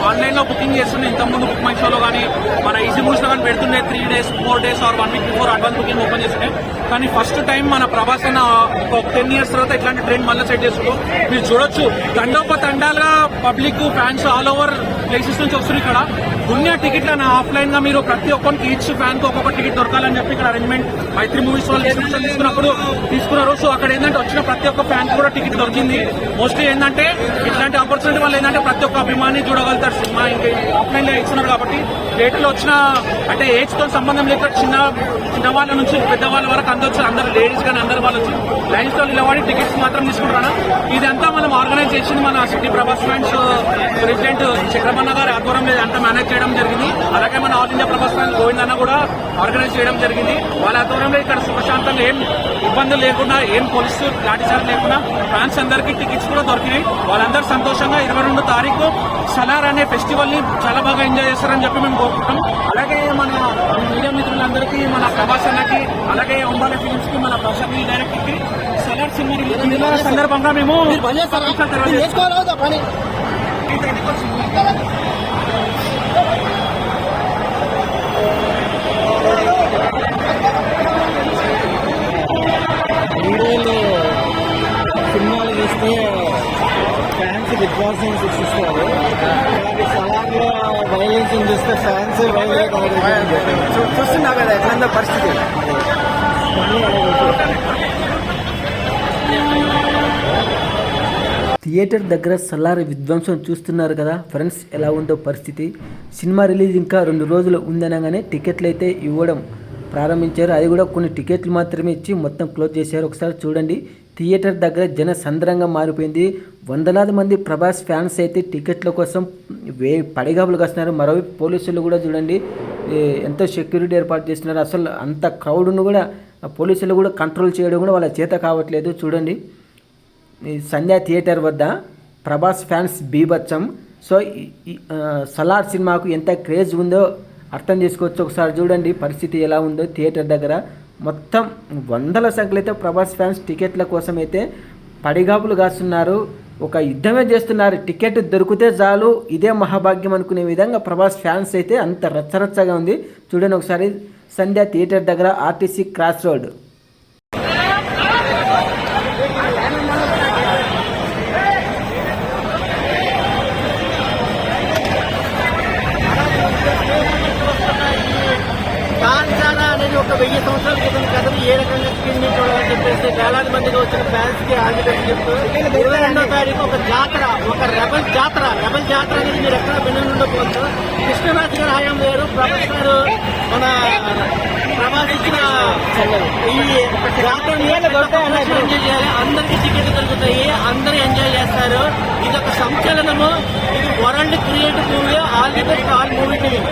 Online లో booking చేస్తుండే ఇంతకుముందు బుక్ మై షోలో కానీ మన ఈజీ మూవీస్ లో కానీ పెడుతుండే 3 days 4 days or 1 week before advance booking open చేస్తుండే. కానీ ఫస్ట్ టైం మన ప్రభాస్ అన్న ఒక 10 years తర్వాత ఇట్లాంటి ట్రెండ్ మళ్ళీ సెట్ చేసుకుంటూ మీరు చూడొచ్చు. తండాలుగా public fans all over places నుంచి వస్తున్నారు. ఇక్కడ ఉన్న టికెట్లను ఆఫ్లైన్ గా మీరు ప్రతి ఒక్కరికి ఈచ్ ఫ్యాన్ కి ఒక్కొక్క టికెట్ దొరకాలని చెప్పి ఇక్కడ అరేంజ్మెంట్ మైత్రి మూవీస్ వాళ్ళు తీసుకున్నారు. సో అక్కడ ఏంటంటే వచ్చిన ప్రతి ఒక్క ఫ్యాన్ కూడా టికెట్ దొరికింది. మోస్ట్లీ ఏంటంటే ఇట్లాంటి ఆపర్చునిటీ వాళ్ళు ఏంటంటే ప్రతి ఒక్క అభిమాని చూడగలుగుతారు సినిమా. ఇంకా ఆఫ్లైన్ లో ఇస్తున్నారు కాబట్టి థియేటర్ లో వచ్చిన అంటే ఏజ్ తో సంబంధం లేక చిన్న వాళ్ళ నుంచి పెద్దవాళ్ళ వరకు అందరూ అందరు లేడీస్ కానీ అందరు వాళ్ళు వచ్చి లైన్స్ లో నిలబడి టికెట్స్ మాత్రం తీసుకుంటారా. ఇదంతా మనం ఆర్గనైజ్ చేసింది మన సిటీ ప్రభాస్ ఫ్యాన్స్ ప్రెసిడెంట్ చక్రమన్న గారి ఆధ్వర్యంలో అంతా మేనేజ్ చేయడం జరిగింది. అలాగే మన all India Prabhas fans Govind అన్న కూడా ఆర్గనైజ్ చేయడం జరిగింది. వాళ్ళ ఆధ్వర్యంలో ఇక్కడ సుఖశాంతంగా ఏం ఇబ్బందులు లేకుండా ఏం పోలీసు లాఠీచార్జ్ లేకుండా ఫ్యాన్స్ అందరికీ టికెట్స్ కూడా దొరికినాయి. వాళ్ళందరూ సంతోషంగా 22 తారీఖు సలార్ అనే ఫెస్టివల్ ని చాలా బాగా ఎంజాయ్ చేస్తారని చెప్పి మేము కోరుకుంటాం. అలాగే మన మీడియా మిత్రులందరికీ మన ప్రభాస్ అన్నకి అలాగే ఉండాలి ఫిలిమ్స్ కి మన ప్రశాంత్ డైరెక్టర్ కి సలార్ సినిమా రిలీజ్ సందర్భంగా మేము సినిమాలు చూస్తే ఫ్యాన్స్ విశ్వాసం సృష్టిస్తారు. సలార్లో వైలెన్స్ చూస్తే ఫ్యాన్స్ చూస్తున్నా కదా ఎట్లా పరిస్థితి. థియేటర్ దగ్గర సలార్ విధ్వంసం చూస్తున్నారు కదా ఫ్రెండ్స్, ఎలా ఉందో పరిస్థితి. సినిమా రిలీజ్ ఇంకా 2 రోజులు ఉందనగానే టికెట్లు అయితే ఇవ్వడం ప్రారంభించారు. అది కూడా కొన్ని టికెట్లు మాత్రమే ఇచ్చి మొత్తం క్లోజ్ చేశారు. ఒకసారి చూడండి, థియేటర్ దగ్గర జన సంద్రంగా మారిపోయింది. వందలాది మంది ప్రభాస్ ఫ్యాన్స్ అయితే టికెట్ల కోసం పడిగాపులు కాస్తున్నారు. మరోవైపు పోలీసులు కూడా చూడండి ఎంతో సెక్యూరిటీ ఏర్పాటు చేస్తున్నారు. అసలు అంత క్రౌడ్ను కూడా పోలీసులు కూడా కంట్రోల్ చేయడం కూడా వాళ్ళ చేత కావట్లేదు. చూడండి, సంధ్యా థియేటర్ వద్ద ప్రభాస్ ఫ్యాన్స్ బీభత్సం. సో సలార్ సినిమాకు ఎంత క్రేజ్ ఉందో అర్థం చేసుకోవచ్చు. ఒకసారి చూడండి పరిస్థితి ఎలా ఉందో. థియేటర్ దగ్గర మొత్తం వందల సంఖ్యలో అయితే ప్రభాస్ ఫ్యాన్స్ టికెట్ల కోసం అయితే పడిగాపులు కాస్తున్నారు. ఒక యుద్ధమే చేస్తున్నారు. టికెట్ దొరికితే చాలు ఇదే మహాభాగ్యం అనుకునే విధంగా ప్రభాస్ ఫ్యాన్స్ అయితే అంత రచ్చరచ్చగా ఉంది. చూడండి ఒకసారి సంధ్యా థియేటర్ దగ్గర ఆర్టీసీ క్రాస్ రోడ్. ఒక 1000 సంవత్సరాల క్రితం కథను ఏ రకంగా స్క్రీన్ మీద చూడాలని చెప్పేసి వేలాది మందిగా వచ్చిన ఫ్యాన్స్ కి ఆగిపెట్టి చెప్తూ 22వ తారీఖు ఒక జాతర, ఒక రెబల్ జాతర అనేది మీరు ఎక్కడ వినకపోవచ్చు. కృష్ణరాజు గారు హయాం వేరు, ప్రభాస్ గారు మన ప్రభాస్ ఇచ్చిన ఈ జాతరని ఎంజాయ్ చేయాలి. అందరికీ టికెట్లు దొరుకుతాయి, అందరూ ఎంజాయ్ చేస్తారు. ఇది ఒక సంచలనము. ఇది world creative movie. All the best all movie team.